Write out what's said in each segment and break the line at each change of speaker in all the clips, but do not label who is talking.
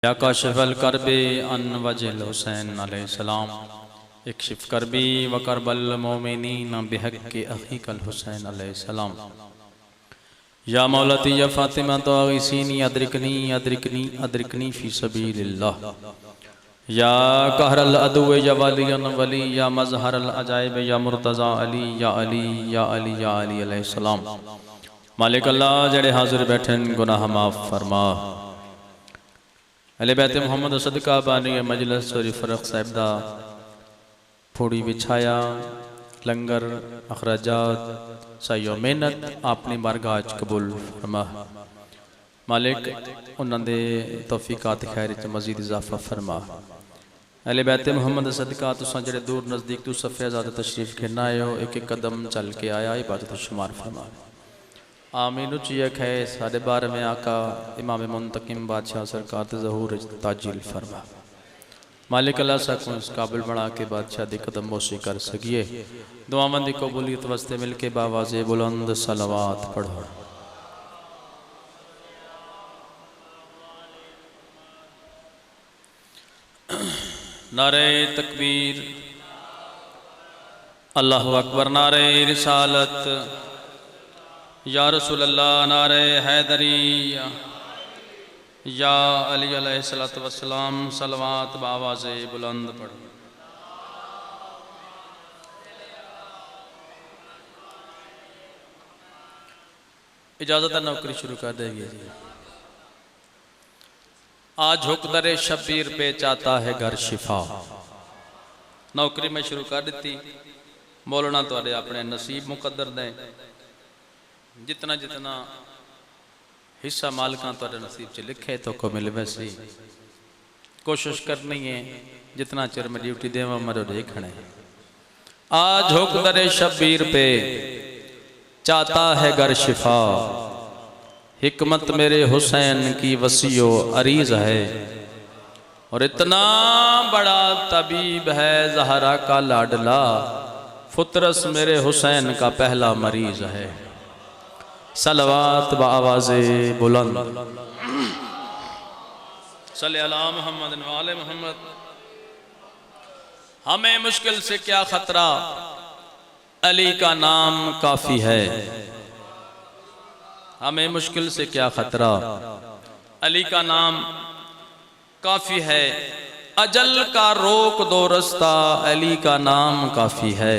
या काशिफल करबे अन वजिल हुसैन अलैहिस्सलाम इक्शिफ करबी व करबल मोमिनीन बिहक़्क़ि अख़ीकल हुसैन अलैहिस्सलाम। या मौलती या फातिमा तो अगीसीनी अदरिकनी अदरिकनी अदरिकनी फ़ी सबीलिल्लाह। या कहरल अदुव्व या वलियन वली या मज़हरल अजाइब या मुर्तज़ा अली या अली या अली या अली अलैहिस्सलाम। मालिक अल्लाह जड़े हाजिर बैठन गुनाह माफ़ फरमा। अले बैत मोहम्मद सदका बानी मजलिस सोरी फ़रक़ साहिब दा फूड़ी बिछाया लंगर अखराजात साइयो मेहनत अपनी बारगाह च कबूल फरमा। मालिक उन्होंने तौफीकात खैर च मजीद इजाफा फरमा। अले बैत मोहम्मद सदका तुसां जड़े दूर नज़दीक तू सफ़े ज़्यादा तशरीफ़ खेना आए हो एक एक कदम चल के आया इबादत शुमार फरमा। आमीन उचिया है साढ़े 12 में आका इमाम मुंतकिम बादशाह सरकार ज़हूर ताजिल फरमा। मालिक अल्लाह साकू इस काबिल बना के बादशाह दी कदम बोसी कर सकिए। दुआमंद की कबूलियत वास्ते मिल के बावाज़े बुलंद सलवात पढ़ो। नारे तकबीर अल्लाहु अकबर। नारे रिसालत या रसूल अल्लाह। नारे हैदरी या अली अलैहिस्सलातु वस्सलाम। सलवात बावाज़े बुलंद पढ़ो। इजाज़त है नौकरी शुरू कर देंगे। आज हुक्दरे शब्बीर पे चाहता है घर शिफा। नौकरी में शुरू कर दी। बोलना तो अपने नसीब मुकद्दर दें। जितना जितना हिस्सा मालिका तो नसीब च लिखे तो को मिल वैसी कोशिश करनी है। जितना चिर में ड्यूटी देवा मरो देखने। आज हुक्दरे शब्बीर पे चाहता है घर शिफा। हिकमत मेरे हुसैन की वसीयो अरीज है और इतना बड़ा तबीब है ज़हरा का लाडला। फुतरस मेरे हुसैन का पहला मरीज है। सलवात बावाज़े बुलंद सल्ले अला मुहम्मद व आले मुहम्मद। हमें मुश्किल से क्या खतरा अली का नाम काफी है। हमें मुश्किल से क्या खतरा अली का नाम काफी है। अजल का रोक दो रास्ता अली का नाम काफी है।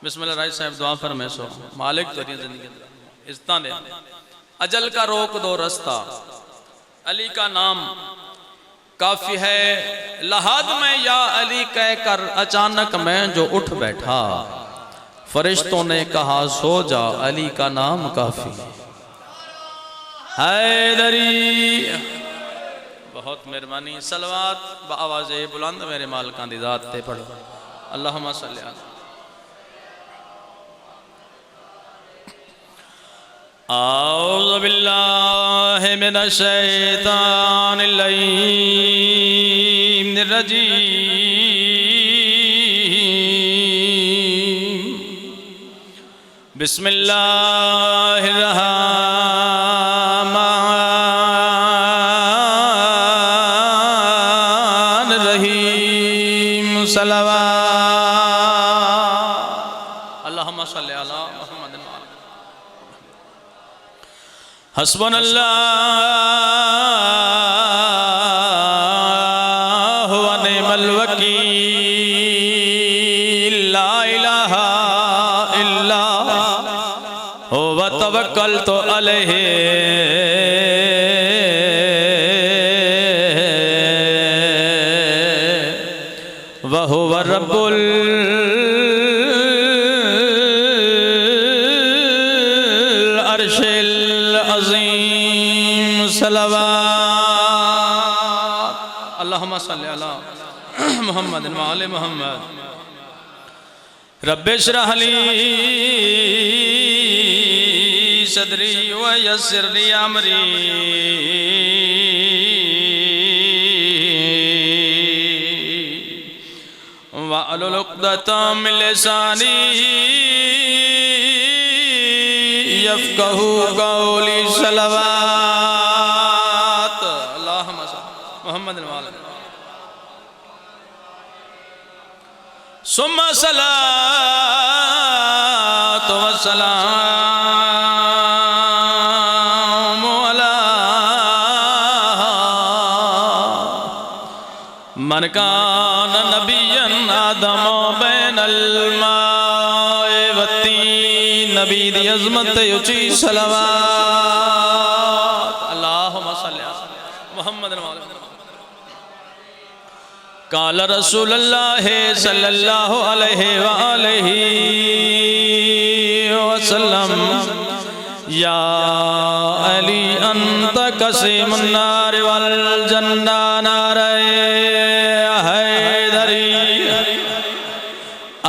बिस्मिल्लाह राय साहब दुआ फरमाए सो मालिक तेरी जिंदगी इज्जत दे। अजल का रोक दो रास्ता अली का नाम काफी है। लहाद में या अली कहकर अचानक मैं जो उठ बैठा। फरिश्तों ने कहा सो जा अली का नाम काफी हैदरी। बहुत मेहरबानी। सलवात बावाज़े बुलंद मेरे मालिकां दी ज़ात ते पढ़ो। अल्लाहुम्मा सल्ली अला। औज़ु बिल्लाहि मिनश शैतानिर रजीम। बिस्मिल्लाहिर रहमानिर रहीम। सलवात अल्लाहुम्मा सल्ली अला मुहम्मद। हस्बुनल्लाहु व निअमल वकील। ला इलाहा इल्ला हुवा तवक्कलतु अलैहि व हुवा रब्बुल अर्शिल अज़ीम। सलवात अल्लाहुम्मा सल्ली अला मुहम्मद व आले मुहम्मद। रब्बि इश्रह ली सदरी व यस्सिर ली अमरी वहलुल उक़दतम मिन लिसानी यफ़क़हू क़ौली। सलवात अल्लाहुम्मा मोहम्मद सुम्मा सलातो व सलाम अला मन कान नबिय्यन आदमो बैनल माए वत्ती नबी दी अज़मत उची सलावत अल्लाहुम्मा सल्ली अला मुहम्मद काल रसूलुल्लाह सल्लल्लाहु अलैहि वसल्लम या अली अंत कसीमुन नार वल जन्ना नारे हैदरी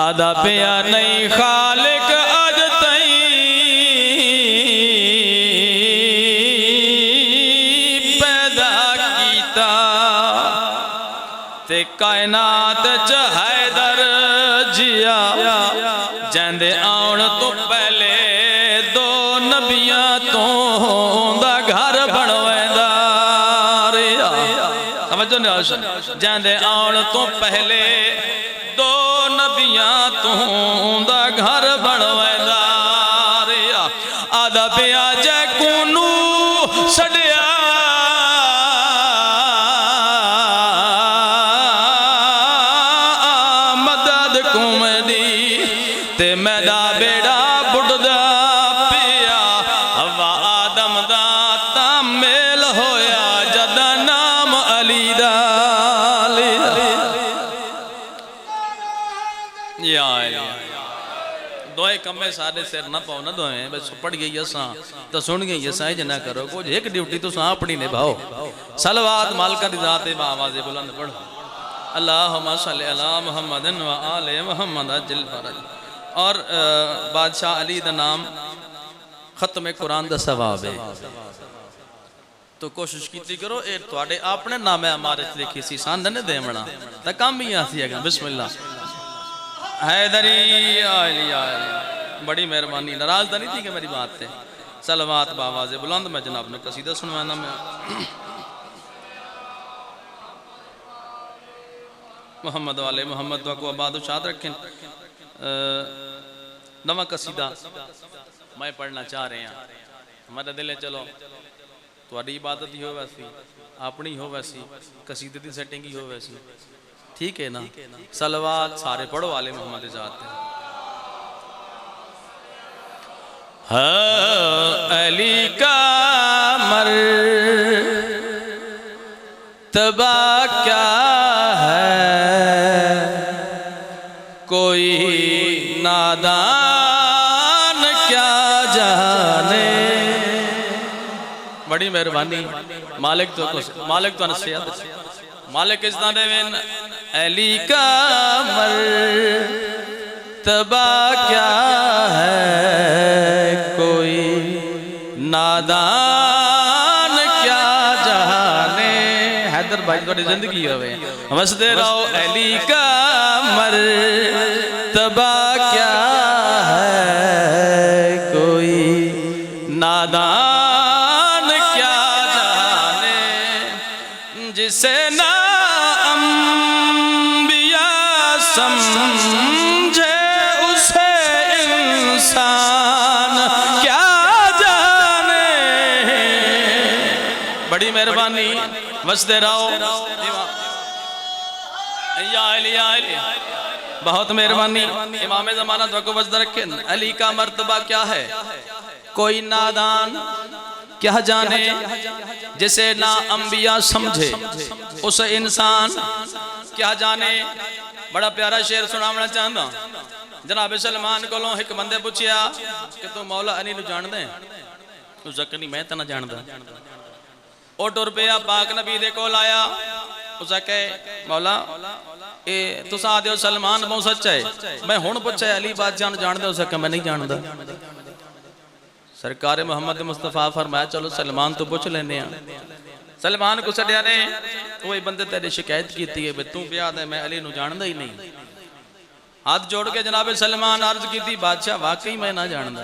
आदा पिया नहीं खालिक अज तई पैदा कीता ते कायनात च हैदर जिया जैंदे आउण तो पहले दो नबियां तो दा घर बनवेंदा रिया समझो ना जैंदे आउण तो पहले दो नबियां तो दा घर बनवेंदा रिया आदा पिया जै कोनू छड़िया ते मैदा बेड़ा बुढ़दा पिया हवा आदम दा तामेल होया जदा नाम अली दा लिया दोए कमे साडे सिर ना पाओ ना दोए बस पढ़ गई असा तो सुन गई असा जना करो कुछ एक ड्यूटी तुसा अपनी निभाओ सलवात मालिका दी जात आवाज़ बुलंद पढ़ो अल्लाहुम्मा सल्ली अला मुहम्मदिन व आले मुहम्मद अज्जल फरज और बादशाह अली दा नाम खत्म कुरान दा सवाब है तो कोशिश की करो ये थोड़े अपने नामे हमारे लिखी सी सांध ने देवना तो काम ही आसी है बिस्मिल्लाह हैदरी आली बड़ी मेहरबानी नाराज तो नहीं थी कि मेरी बात थे सलवात बावाज़ बुलंद मैं जनाब ने कसीदा सुनवाना मैं मोहम्मद वाले मोहम्मद को आबाद शाद रखें नवा कसीदा मैं पढ़ना चाह रहे हैं हमारे दिल चलो थोड़ी इबादत ही हो वैसी अपनी हो वैसी कसीदे की सेटिंग ही हो वैसी ठीक है ना सलवात सारे पढ़ो वाले मोहम्मद जात अली का मर्तबा क्या है कोई नादान क्या जाने बड़ी मेहरबानी मालिक तो नसीहत मालिक इस देवेन अली का मर्तबा क्या है कोई नादान क्या जाने हैदर भाई थोड़ी जिंदगी होवे हंसते रहो अली का मर्तबा क्या है कोई नादान क्या जाने जिसे ना अंबिया समझे उसे इंसान क्या जाने बड़ी मेहरबानी वसदे रहो बहुत मेहरबानी इमाम ज़माना तो वजद रखे अली का मर्तबा क्या है कोई नादान क्या जाने जिसे ना अंबिया समझे उस इंसान क्या जाने बड़ा प्यारा शेर सुनावना चाहता जनाब सलमान को एक बंदे पूछया कि तू मौला अली नूं जानदे उस नहीं मैं तो ना जानदा ओ टुर पिया पाक नबी दे कोल आया उस कहे मौला ए तुसा आदे हो सलमान बहुत सच्चा है मैं हुण पूछे अली बादशाह नूं जानदे उस कहे मैं नहीं जानदा सरकार मोहम्मद मुस्तफा फरमाया चलो सलमान तो पूछ लेने सलमान को छड्या ने वही बंदे तेरी शिकायत की है तू ब्याह दे मैं अली नूं जानदा ही नहीं हाथ जोड़ के जनाब सलमान अर्ज की बादशाह वाकई मैं ना जानदा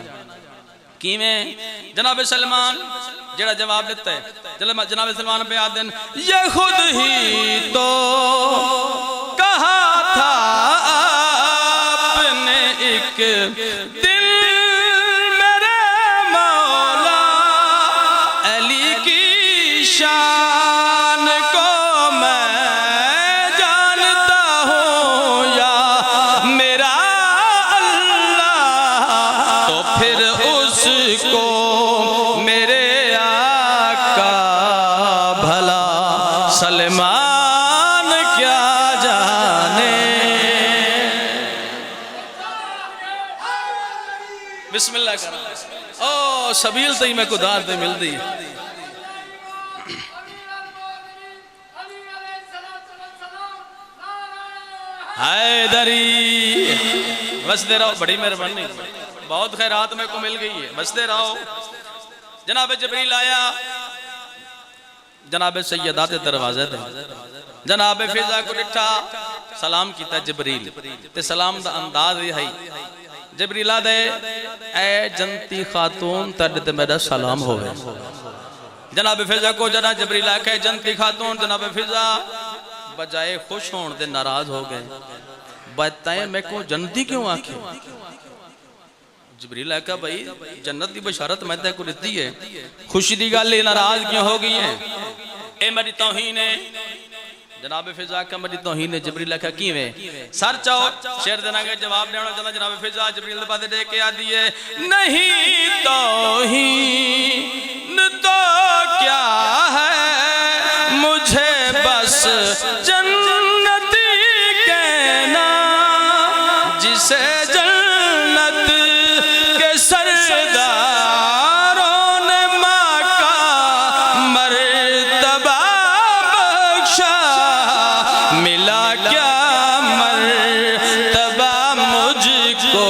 किवें जनाब सलमान जेड़ा जवाब देता है जनाब सलमान पे आते हैं, ये खुद ही तो कहा था आपने एक दिन मेरे मौला अली की शान को मैं जानता हूँ या मेरा अल्लाह, तो फिर उसको मेरे आका भला सलमान क्या जाने। बिस्मिल्लाह कर ओ सबील तई मैं कुदार ते मिलदी हैदरी। बसते रहो, बड़ी मेहरबानी, बहुत खैरात मेरे को मिल गई है, बसते रहो। जनाब जबरील आया, जनाब सैयदा ते दरवाजे ते जनाब फिजा को डिठा, सलाम किया जबरील ते सलाम दा अंदाज है जबरीला दे ए जनती खातून तड ते मेरा सलाम होवे। जनाब फिजा को जरा जबरील आखे जनती खातून, जनाब फिजा बजाय खुश होने दे नाराज हो गए। बताए मैं को जन्नती क्यों आखे? जबरील आका भाई जन्नत की बशारत मैं ते को दी है, खुशी की गल नाराज क्यों हो गई है? ए मेरी तौहीन है। जनाब फिजा का मेरी तौहीन है। जबरील आका किवें? सर चाओ शेर देना के जवाब देना चाहता। जनाब फिजा जबरील दे पासे देख के आदी है, नहीं तौहीन तो क्या है मुझे बस जन्नती कहना, जिसे जन्नत के सरदारों ने माँ का मर्तबा बख्शा, मिला क्या मर्तबा मुझको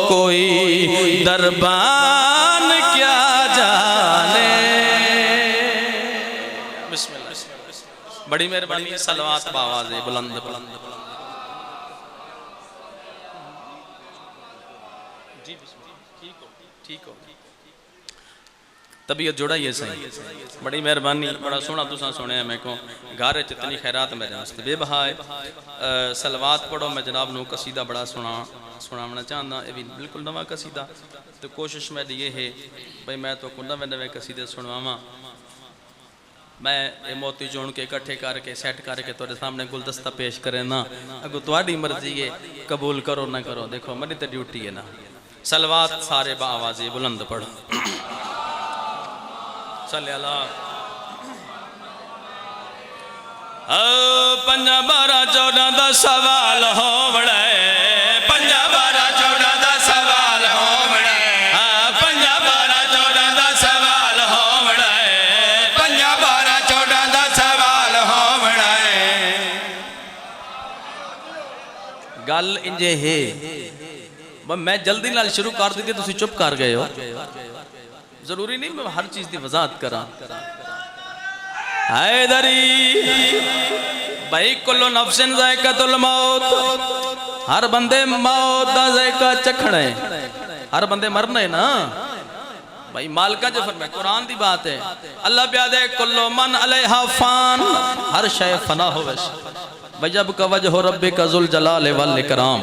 कोई दरबान क्या जाने। बिस्मिल्लाह, बड़ी मेहरबानी, सलवात बावाज़ बुलंद बुलंद। जी ठीक हो तबीयत जोड़ा ये सही, बड़ी मेहरबानी, बड़ा सोहना तुसा सुने मैं को घर इतनी खैरात मेरे वास्ते बेबहा है। सलवात पढ़ो, मैं जनाब नू कसीदा बड़ा सुनावना चाहता, ये भी बिल्कुल नवा कसीदा। तो कोशिश मेरी ये है भाई मैं तो को नवे नवे कसीदे सुनवावा। मैं ये मोती चुन के इकट्ठे करके सेट करके तेरे सामने गुलदस्ता पेश करे ना, अगो तुम्हारी मर्जी है, कबूल करो ना करो, देखो मेरी तो ड्यूटी है ना। सलवात सारे बावाज़े बुलंद पढ़ो। चले अल्लाह। पंजा 12 14 दा सवाल हो बड़े, पंजा 12 14 दा सवाल हो बड़े, पंजा 12 14 दा सवाल हो बड़े, पंजा 12 14 दा सवाल हो बड़े। गल इंजे है, मैं जल्दी नाल शुरू कर दी, तुसी चुप कर गए हो। जरूरी नहीं मैं हर चीज की वजाहत करा। हैदरी भाई कुल्लो नफ्सिन ज़ायक़तुल मौत, हर बंदे मौत दा ज़ायक़ा चखना है, हर बंदे मरना है ना भाई। मालिका जो फरमाए, कुरान की बात है, अल्लाह प्यादे कुल्लो मन अलैहा फान, हर शय फना होवे, वजब का वजह रब्बे का जुल जलाल वल इकराम।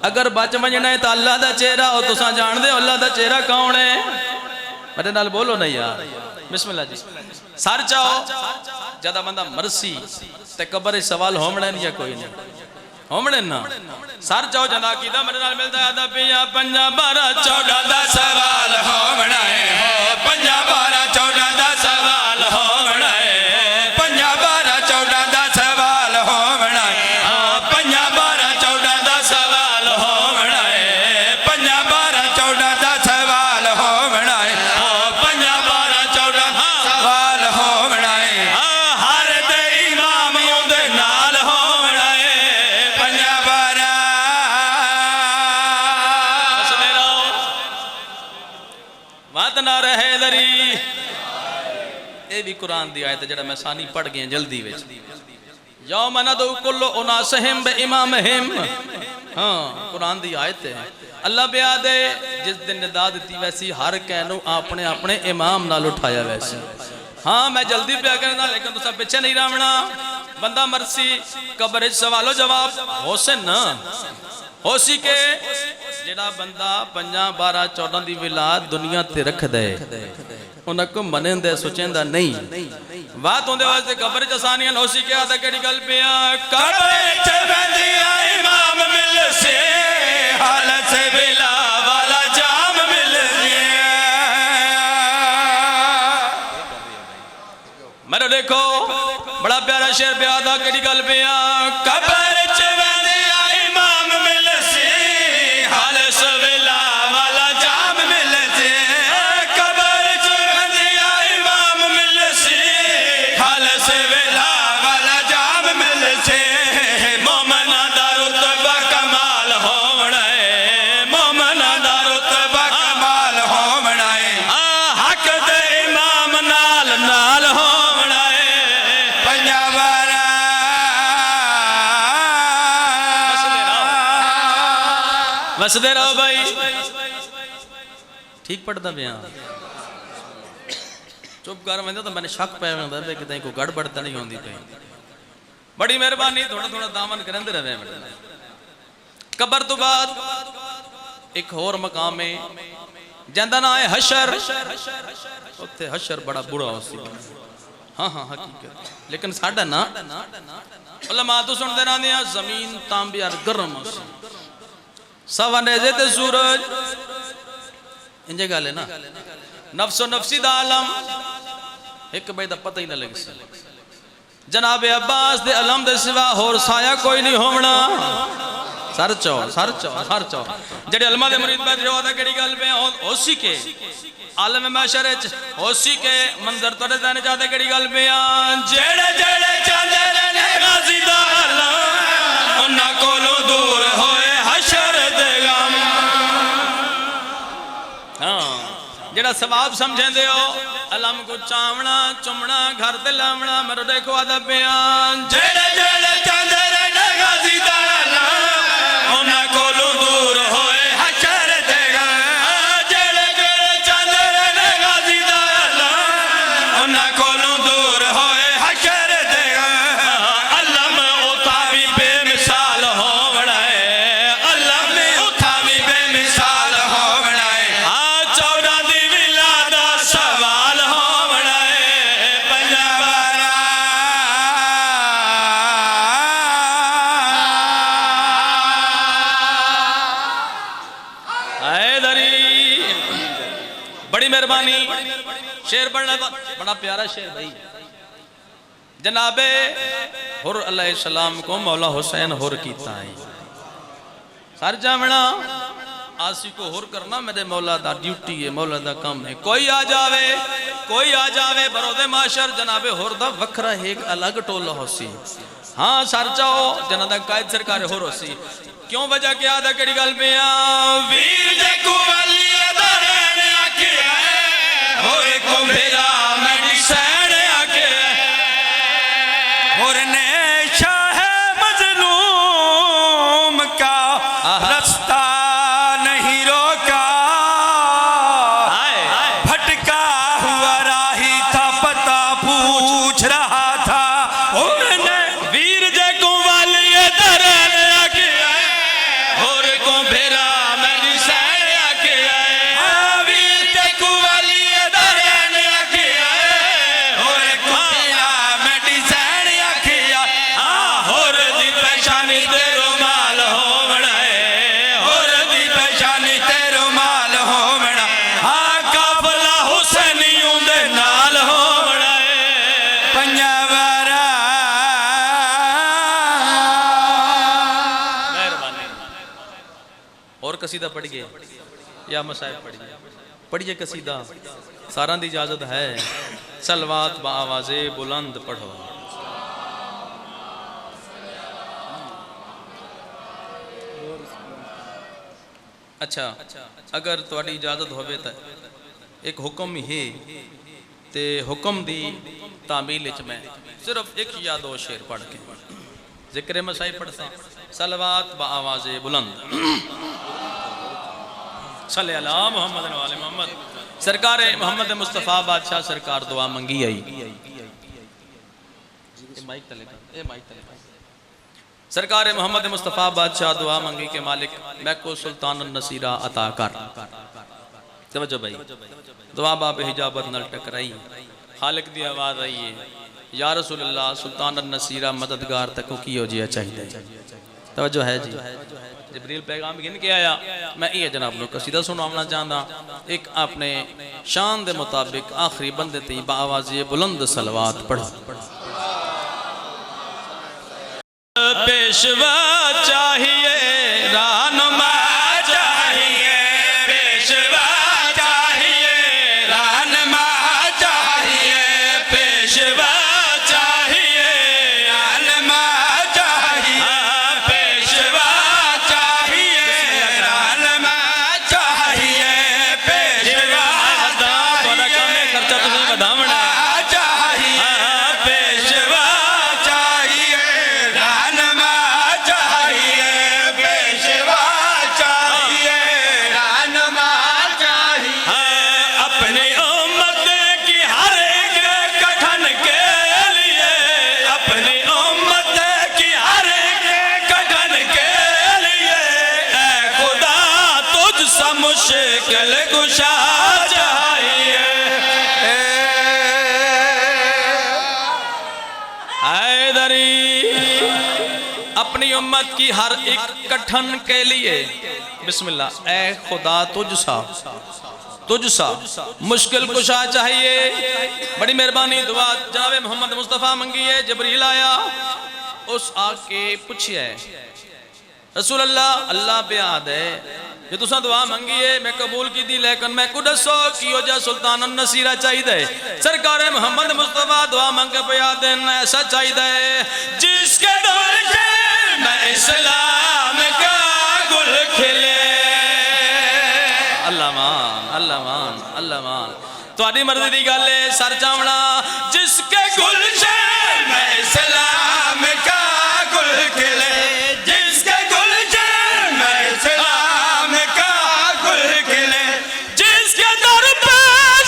अगर बच वजना है तो अल्लाह दा चेहरा हो, तुसा जान दे अल्लाह दा चेहरा कौन है? मेरे नाल बोलो नहीं यार। बिस्मिल्लाह जी। सर चाहो ज्यादा बंदा मरसी ते कब्र सवाल होमने नहीं, कोई नहीं होमने ना। सर चाहो ज्यादा कीदा मेरे नाल मिलदा है, पिया पंजा 12 14 दा सवाल होमना है, पंजा 12 14 दा सवाल होमना है, पंजा 12 14 दा सवाल होमना है, पंजा 12 14 दा सवाल होमना है, पंजा 12 14 दा सवाल होमना है, पंजा 12 14 सवाल होमना है, हर दे इमाम उदे नाल होमना है, पंजा 12 बात ना रहे दरी। ये भी कुरान दी आयत जड़ा मैं सानी पढ़ गया जल्दी विच। यौम नदउ कुल्लु उनासहिम बिइमामिहिम, हाँ कुरान दी आयत है। अल्लाह ब्याह दे जिस दिन निदा दी वैसी हर कहनू अपने अपने इमाम नाल उठाया वैसी। हाँ मैं जल्दी ब्याह करना लेकिन तुसा पीछे नहीं रहना। बंदा मरसी कब्र सवालो जवाब होसन ना हो सी के जेड़ा बंदा 5 12 14 दी विलाद दुनिया ते रख दे उनको मनेंदे सोचेंदा नहीं बात होंदे वास्ते कब्र च आसानियां हो सी के आदा केड़ी गल पिया कब्र च बंदिया इमाम मिल से हालत से बिला वाला जाम मिल गया। मेरे देखो बड़ा प्यारा शेर ब्याह दा केड़ी गल पिया कब्र च बंदिया इमाम मिल से हालत से बिला वाला जाम मिल से कब्र च बंदिया इमाम मिल से हालत से बिला वाला जाम मिल से मोमना दा रुतबा कमाल होवना है मोमना दा रुतबा कमाल होवना है हक दे इमाम नाल नाल होवना है पंजाबारा वसदे रहो भाई ठीक पढ़ता पिया चुप कर मैं तो मैंने शक पाया कि कोई गड़बड़ तो नहीं होती पई। बड़ी मेहरबानी थोड़ा थोड़ा दामन करते रहे। कब्र तो बाद एक होर मकाम है जिंदा ना है हशर। उत्थे हशर बड़ा बुरा हो सी। हाँ हाँ हकीकत लेकिन साडा ना उलमा तो सुनते रहंदे आ जमीन तांबे और गर्म हो सी सवा नेजे ते सूरज इंजे गल है ना नफ्सो नफ्सी दा आलम एक बे दा पता ही ना लग सी। जनाब अब्बास दे अलम दे सिवा होर साया कोई नहीं होवना। सर चो जेडे अलमा दे मुरीद बैठ रहे हो केड़ी गल पे होसी के आलम महशर च होसी के मंजर तोड़े जाने जाते केड़ी गल पे जेड़े जेड़े चांदे ने गाजी दा अलम उन्हां कोलों दूर होए हशर दे गम। हां जेड़ा सवाब समझेंदे हो अलम को चावना चुमना घर ते लावना मेरे देखो अदब बयान जेड़े जेड़े चांदे ने गाजी दा अलम उन्हां कोलों दूर होए हशर दे गम। जेड़े जेड़े चांदे ने गाजी दा अलम उन्हां कोलों दूर होए हशर दे गम। अलम उथा भी बेमिसाल होवना है अलम उथा भी बेमिसाल होवना है। हाँ 14 दी विलादा सवाल होवना है पंजाबारा हैदरी। बड़ी मेहरबानी शेर पढ़ना बड़ा प्यारा शेर भाई। जनाबे हुर अलैहिस्सलाम को मौला हुसैन हुर कीता है सर जावना आसी को हुर करना मेरे मौला दा ड्यूटी है मौला दा काम है। कोई आ जावे बरोदे माशर जनाबे हुर दा वखरा एक अलग टोला होसी। हाँ सर चाहो जना दा कायद सरकार हुर होसी क्यों वजह क्या दा केड़ी गल पे वीर जे को वाली दरन आके होर को मेरा मेडिसन आके होर ने शाह मजलूम का रास्ता नहीं रोका भटका हुआ राही था पता पूछ रहा था उन्होंने वीर जे को वाली दरन आके होर को भेरा मेडिसन आके वीर जे को वाली दरन आके होर को भेरा मेडिसन आके होर दी पहचानी ते रुमाल होवना है होर दी पहचानी ते रुमाल होवना। हाँ काफला हुसैनियों दे नाल होवना है पंजाबारा। मेहरबानी और कसीदा पढ़िए या मसाइब पढ़िए कसीदा सारा दी इजाजत है। सलवात बावाज़े बुलंद पढ़ो। अच्छा अगर तुहाडी इजाजत होवे तो एक हुक्म ही ते हुक्म दी तामील विच मैं सिर्फ एक या दो शेर पढ़ के जिक्र मसाई पढ़ता सलवात बआवाज़ बुलंद सल्ले अला मोहम्मद वाले मोहम्मद। सरकार मोहम्मद मुस्तफ़ा बादशाह सरकार दुआ मंगी आई। सरकार मोहम्मद मुस्तफ़ा बादशाह दुआ मंगी के मालिक मैं को सुल्तान नसीरा अता कर। तवज्जो भाई, दुआ बाब हिजाबत नल टकराई, खालिक दी आवाज़ आई है या रसूल अल्लाह सुल्तान नसीरा मददगार तक की हो जिया चाहिए। तवज्जो है जी। जिब्रील पैगाम गिन के आया, मैं ये जनाब नो कसीदा सुनावना चाहता। एक आपने शान दे मुताबिक आखिरी बंदे ती बाआवाज़ बुलंद सलवात पढ़ा। पेशवा चाहिए रानुमा चाहिए, पेशवा चाहिए रानुमा चाहिए, पेशवा चाहिए रानुमा चाहिए, पेशवा चाहिए रानुमा चाहिए, पेशवा बड़ा कम है खर्चा तुझे बतावना चाहिए, पेशवा चाहिए रानुमा चाहिए, पेशवा चाहिए रानुमा चाहिए। अपनी उम्मत की हर एक कठन के लिए, अपनी उम्मत की हर एक कठन के लिए ऐ खुदा तुझसे मुश्किल कुशा चाहिए। हैदरी अपनी उम्मत की हर एक कठन के लिए बिस्मिल्लाह ऐ खुदा तुझसा मुश्किल कुशा चाहिए। बड़ी मेहरबानी दुआ जनाब मोहम्मद मुस्तफ़ा मंगी है। जिब्रील आया, उस आके पूछिए रसूल अल्लाह अल्लाह पे याद है जो तुसा दुआ मंगी है मैं कबूल की दी, लेकिन मैं को दसो कि हो जा सुल्तान नसीरा चाहिए। सरकार मोहम्मद मुस्तफ़ा दुआ मंग पे याद ऐसा चाहिए जिसके दौर मैं इस्लाम का गुल खिले। अल्लाह मान अल्लाह मान अल्लाह मान तुहाडी मर्जी दी गल है। सर चावना जिसके गुलशन में इस्लाम का गुल खिले, जिसके गुलशन में इस्लाम का गुल खिले, जिसके दर पे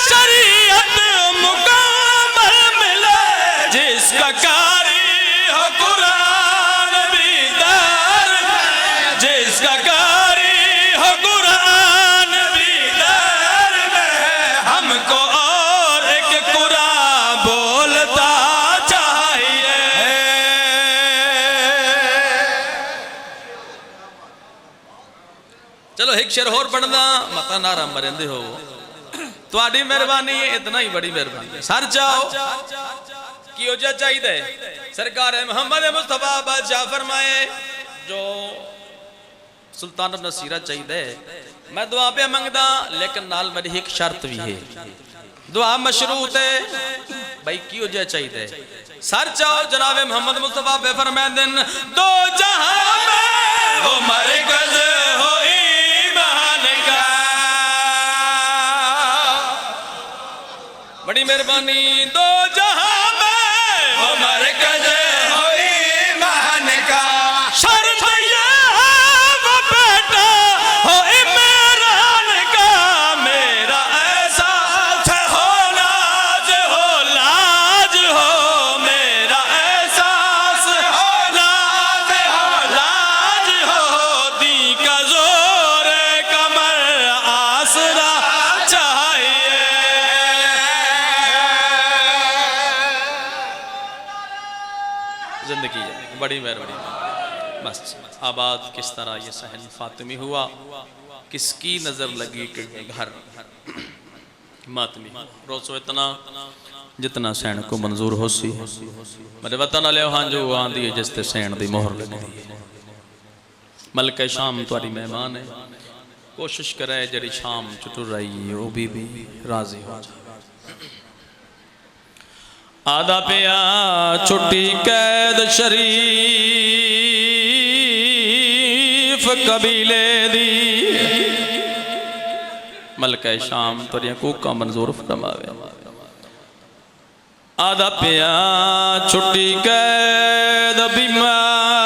शरीयत मुकम्मल मिले, जिसका कारी हो कुरान भी दर में, जिसका कारी हो कुरान भी दर में, हमको और एक कुरान बोलता चाहिए। चलो एक शेर होर पढ़ना मता नारा मरेंदे हो तुहाडी मेहरबानी है, इतना ही बड़ी मेहरबानी। सर जाओ की हो जा चाहिए। सरकार मोहम्मद मुस्तफ़ा बादशाह फरमाए जो सुल्तान नसीरा चाहिए मैं दुआ पे मंगदा, लेकिन नाल मेरी एक शर्त भी है। दुआ मशरूत है भाई की हो जा चाहिए। सर चाहो जनाब मोहम्मद मुस्तफ़ा पे फरमाए दिन दो जहां में हो मरकज हो ईमान का। बड़ी मेहरबानी दो जहां में हो मरकज हो ईमान का। शर्त ये है वो बेटा हो इमरान का, मेरा एहसास हो लाज हो लाज हो, मेरा एहसास हो लाज हो दी का जोर कमर आसरा चाहिए। जिंदगी बड़ी मेहरबानी। बस आबाद किस तरह ये सहन फातिमी हुआ, किसकी नजर लगी कि ये घर मातमी रोसो इतना जितना सहन को मंजूर हो सी। मेरे वतन वाले हाँ जो आंदी है जिसते सहन दी मोहर लगी। मलके शाम तुम्हारी मेहमान है, कोशिश करे जड़ी शाम चुटुर रही है वो भी राजी हो जाए। आदा पिया छुट्टी कैद शरीफ कबीले दी, मलके शाम तुरिया कूका मंजूर फरमावे। आदा पिया छुट्टी कैद बीमार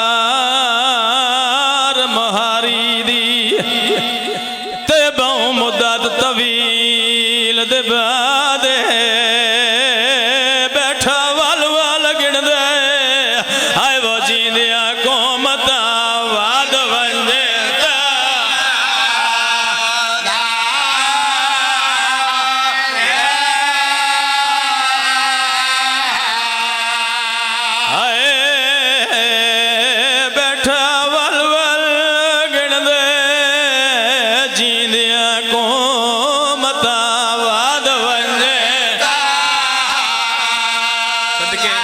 हाय बैठा वल वल गिण दे जींदिया को मता वाद वंजे सदके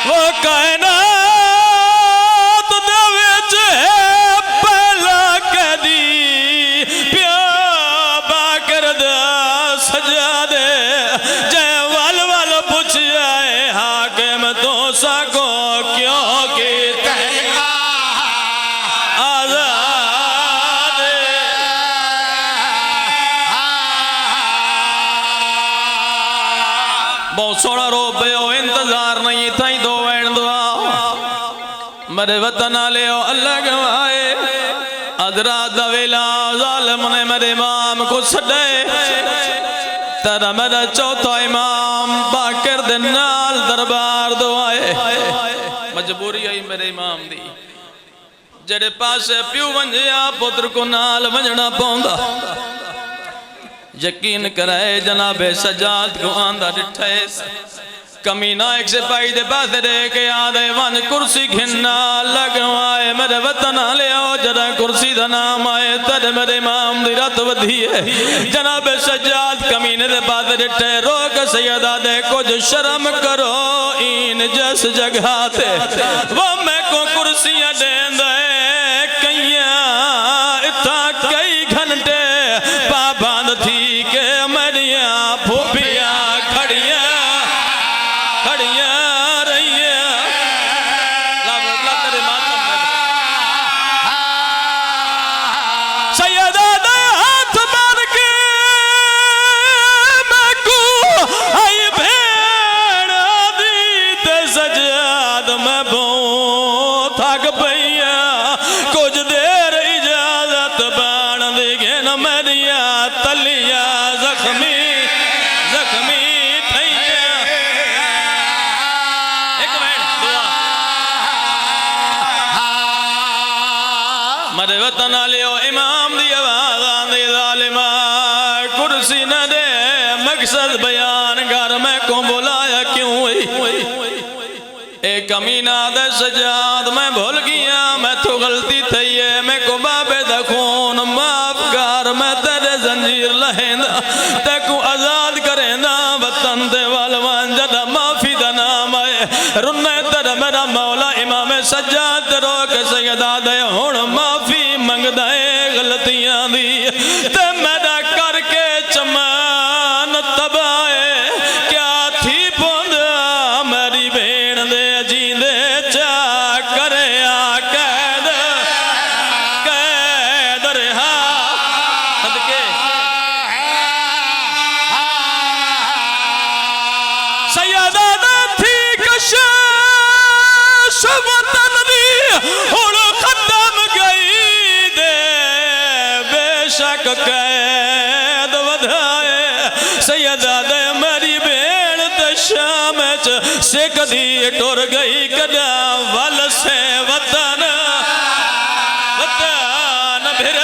वो कायनात दे विच पहला कदी प्या बाकर दा सजा दे जै वल वल पुछ आए हाकिम तो सको क्यों की आजाद बहुत सोना रो पियो इंतजार नहीं थी दो वैन दुआ मेरे वतन आले अल्लाह गवाए अदरा दवेला जालिम ने मेरे इमाम को छड़े तेरा मेरा चौथा इमाम बाकर दे नाल दरबार दुआए मजबूरी आई मेरे इमाम दी जेड़े पासे प्यू वंजिया पुत्र को नाल वंजना पौंदा यकीन कराए जनाबे सजाद को आंदा डिठे कमीना एक सिपाही दे पास दे के आदे वन कुर्सी घिन्ना लगवाए मेरे वतन ले आओ जरा कुर्सी दा नाम आए तेरे मेरे इमाम दी रात वधी है जनाबे सजाद कमीने दे पास डिठे रोक सैयदा दे कुछ शर्म करो इन जस जगह ते वो मैं को कुर्सियां देंदे कईया इथा कई घंटे पाबंद थी के मरिया फूफिया खड़िया खड़िया रहिया तेरे मातम सैयदा दे हाथ मार के मैं को आई भेड़ दी ते सजाद मैं बहुत थक पईया कुछ देर इजाजत बाण दी गेन मेरिया तलिया जख्मी जख्मी ठैया एक मिनट दुआ मेरे वतन आलियो इमाम दी आवाज आंदी जालिमा कुर्सी न दे मकसद बयान कर मैं को बुलाया क्यों एक कमीना दे सजाद मैं भूल गया मैं तो गलती थी है मैं को बाबे दा खून माफ कर मैं तेरे जंजीर लहेंदा ते को आजाद करेंदा वतन दे वालवान जदा माफी दा नाम आए रुन्ने तेरा मेरा मौला इमाम सजाद रोक सैयदा दे हुण माफी मंगदा है गलतियां दी ते मेरा करके चमान तबाए क्या थी पोंदा मेरी भेण दे जींदे चा करे कैद कैद रहा सदके सैयदा दा थी कशिश वतन दी हुण खत्म गई दे बेशक कैद वधाए सैयदा दे मेरी भेण ते शाम च सिकदी टुर गई कदा वल से वतन वतन फिर